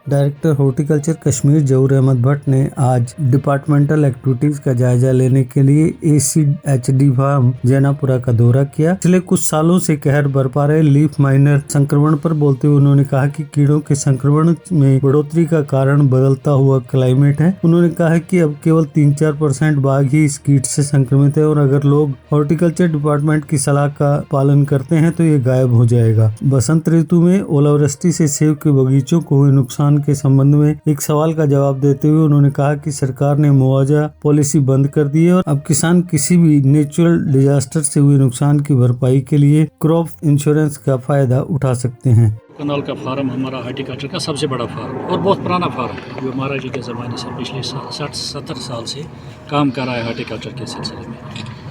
Director horticulture Kashmir जहूर अहमद भट्ट ने आज departmental activities का जायजा लेने के लिए ACHD फार्म जैनापुरा का दौरा किया। पिछले कुछ सालों से कहर बरपा रहे लीफ माइनर संक्रमण पर बोलते हुए उन्होंने कहा कि कीड़ों के संक्रमण में बढ़ोतरी का कारण बदलता हुआ क्लाइमेट है। उन्होंने कहा कि अब केवल 3-4% बाघ ही इस कीट से संक्रमित है और अगर लोग हॉर्टिकल्चर डिपार्टमेंट की सलाह का पालन करते हैं तो ये गायब हो जाएगा। बसंत ऋतु में ओलावृष्टि से सेब के बगीचों को हुए नुकसान के संबंध में एक सवाल का जवाब देते हुए उन्होंने कहा कि सरकार ने मुआवजा पॉलिसी बंद कर दी है और अब किसान किसी भी नेचुरल डिजास्टर से हुए नुकसान की भरपाई के लिए क्रॉप इंश्योरेंस का फायदा उठा सकते हैं। कनाल का फार्म हमारा हॉर्टिकल्चर का सबसे बड़ा फार्म और बहुत पुराना फार्म जो महाराज जी के ज़माने से पिछले 60-70 साल से काम कर रहा है हॉर्टिकल्चर के सिलसिले में।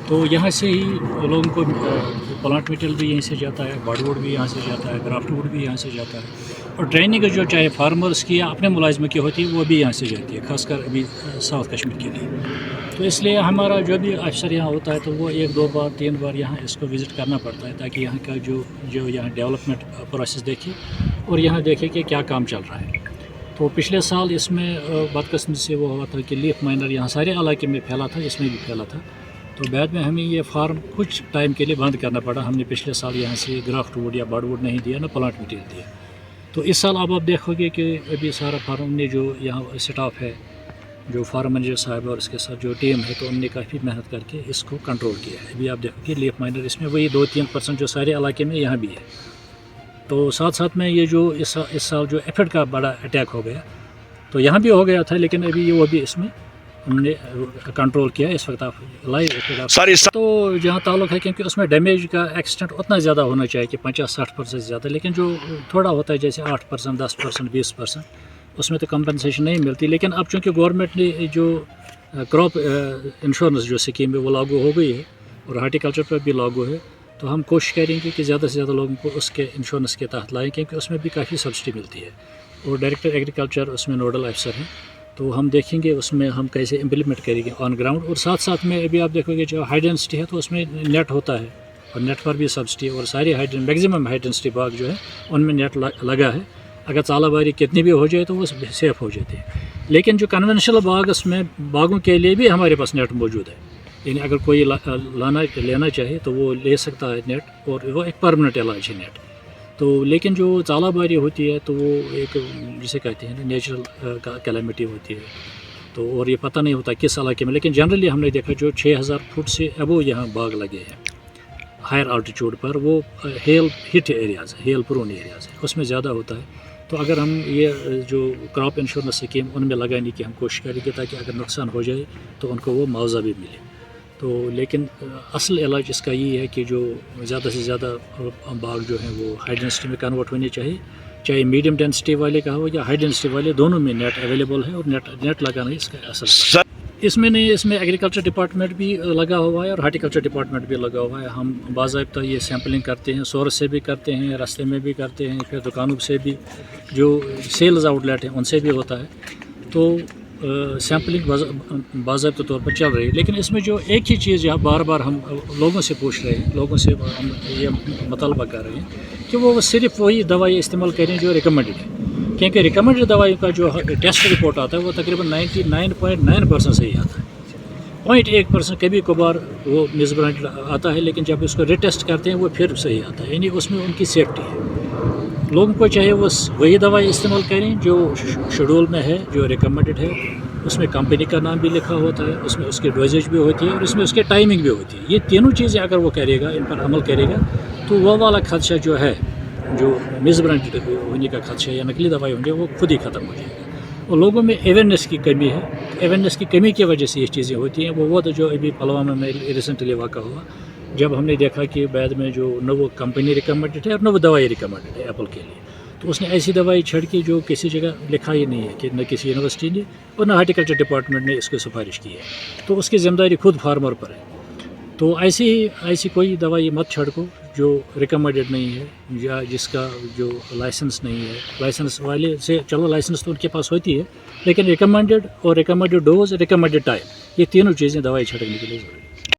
तो यहाँ से ही लोगों को प्लांट मटेरियल भी यहीं से जाता है, बार्डवुड भी यहाँ से जाता है, ग्राफ्टवुड भी यहाँ से जाता है और ट्रेनिंग जो चाहे फार्मर्स की या अपने मुलाजिम की होती है वो भी यहाँ से जाती है, खासकर अभी साउथ कश्मीर के लिए। तो इसलिए हमारा जो भी अफसर यहाँ होता है तो वो 1-2 बार 3 बार यहाँ इसको विज़िट करना पड़ता है ताकि यहाँ का जो यहाँ डेवलपमेंट प्रोसेस देखे और यहाँ देखे कि क्या काम चल रहा है। तो पिछले साल इसमें बदकिस्मती से वो हुआ था कि लीफ माइनर यहाँ सारे इलाके में फैला था, इसमें भी फैला था। तो बाद में हमें ये फार्म कुछ टाइम के लिए बंद करना पड़ा। हमने पिछले साल यहाँ से ग्राफ्टवुड या बार्डवुड नहीं दिया, ना प्लांट मटेरियल दिया। तो इस साल अब आप देखोगे कि अभी सारा फार्म ने जो यहाँ स्टाफ है, जो फार्म मैनेजर साहब और उसके साथ जो टीम है, तो उनने काफ़ी मेहनत करके इसको कंट्रोल किया है। अभी आप देखोगे लीफ माइनर इसमें वही 2-3% जो सारे इलाके में यहाँ भी है। तो साथ साथ में ये जो इस साल जो एफिड का बड़ा अटैक हो गया, तो यहाँ भी हो गया था, लेकिन अभी वो भी इसमें हमने कंट्रोल किया। इस वक्त आप लाइव तो जहाँ ताल्लुक है, क्योंकि उसमें डैमेज का एक्सटेंट उतना ज़्यादा होना चाहिए कि 50-60% ज़्यादा, लेकिन जो थोड़ा होता है जैसे 8%, 10%, 20%, उसमें तो कंपनसेशन नहीं मिलती। लेकिन अब चूँकि गवर्नमेंट ने जो क्रॉप इंश्योरेंस जो स्कीम है वो लागू हो गई है और हॉर्टिकल्चर पर भी लागू है, तो हम कोशिश करेंगे कि ज़्यादा से ज़्यादा लोगों को उसके इंश्योरेंस के तहत लाएँ, क्योंकि उसमें भी काफ़ी सब्सिडी मिलती है। और डायरेक्टर एग्रीकल्चर उसमें नोडल अफसर हैं, तो हम देखेंगे उसमें हम कैसे इम्प्लीमेंट करेंगे ऑन ग्राउंड। और साथ साथ में अभी आप देखोगे जो हाई डेंसिटी है तो उसमें नेट होता है और नेट पर भी सब्सिडी है और सारी मैक्सिमम हाई डेंसिटी बाग जो है उनमें नेट लगा है। अगर चालाबारी कितनी भी हो जाए तो वो सेफ़ हो जाते हैं। लेकिन जो कन्वेंशनल बाग, उसमें बागों के लिए भी हमारे पास नेट मौजूद है, यानी अगर कोई लेना चाहे तो वो ले सकता है नेट, और वो एक परमानेंट इलाज है नेट। तो लेकिन जो चालाबारी होती है तो वो एक जिसे कहते हैं नेचुरल कैलेमिटी होती है, तो और ये पता नहीं होता किस इलाके में। लेकिन जनरली हमने देखा जो 6000 फुट से अबो यहाँ बाग लगे हैं हायर आल्टीट्यूड पर, वो हेल हिट एरियाज़ है, हेल प्रोन एरियाज़ है, उसमें ज़्यादा होता है। तो अगर हम ये जो क्रॉप इंश्योरेंस स्कीम उनमें लगाने की हम कोशिश करेंगे ताकि अगर नुकसान हो जाए तो उनको वो मुआवजा भी मिले। तो लेकिन असल इलाज इसका ये है कि जो ज़्यादा से ज़्यादा बाग जो हैं वो हाई डेंसिटी में कन्वर्ट होने चाहिए, चाहे मीडियम डेंसिटी वाले का हो या हाई डेंसिटी वाले, दोनों में नेट अवेलेबल है और नेट लगाना इसका असल इसमें नहीं। इसमें एग्रीकल्चर डिपार्टमेंट भी लगा हुआ है और हॉर्टिकल्चर डिपार्टमेंट भी लगा हुआ है। हम बाज़ाब्ता ये सैम्पलिंग करते हैं, सोर्स से भी करते हैं, रास्ते में भी करते हैं, फिर दुकानों से भी, जो सेल्स आउटलेट हैं उनसे भी होता है। तो सैम्पलिंग बाज़ाब्ता तौर पर चल रही है। लेकिन इसमें जो एक ही चीज़ यहाँ बार बार हम लोगों से पूछ रहे हैं, लोगों से हम ये मुतालबा कर रहे हैं कि वो सिर्फ वही दवाई इस्तेमाल करें जो रिकमेंडेड है, क्योंकि रिकमेंडेड दवाई का जो टेस्ट रिपोर्ट आता है वो तकरीबन 99.9% सही आता है। 0.1% कभी कभार वो मिसब्रांडेड आता है, लेकिन जब उसको रिटेस्ट करते हैं वो फिर सही आता है, यानी उसमें उनकी सेफ्टी है। लोगों को चाहिए वो वही दवाई इस्तेमाल करें जो शेड्यूल में है, जो रिकमेंडेड है। उसमें कंपनी का नाम भी लिखा होता है, उसमें उसकी डोजेज भी होती है और उसमें उसकी टाइमिंग भी होती है। ये तीनों चीज़ें अगर वो करेगा, इन पर अमल करेगा, तो वो वाला खदशा जो है, जो मिसब्रांडेड होने का खदशा या नकली दवाई होंगे, वो खुद ही ख़त्म हो जाएगा। और लोगों में अवेयरनेस की कमी है, अवेयरनेस की कमी की वजह से ये चीज़ें होती हैं। वो तो जो अभी पुलवामा में रिसेंटली वाक़ा हुआ, जब हमने देखा कि बाद में जो न वो कंपनी रिकमेंडेड है और न वो दवाई रिकमेंडेड है एप्पल के लिए, तो उसने ऐसी दवाई छिड़की जो किसी जगह लिखा ही नहीं है, कि न किसी यूनिवर्सिटी ने और न हॉर्टिकल्चर डिपार्टमेंट ने इसको सिफारिश की है। तो उसकी ज़िम्मेदारी खुद फार्मर पर है। तो ऐसी कोई दवाई मत छिड़को जो रिकमेंडेड नहीं है या जिसका जो लाइसेंस नहीं है। लाइसेंस वाले से चलो, लाइसेंस तो उनके पास होती है, लेकिन रिकमेंडेड और रिकमेंडेड डोज, रिकमेंडेड टाइम, ये तीनों चीज़ें दवाई छिड़कने के लिए ज़रूरी है।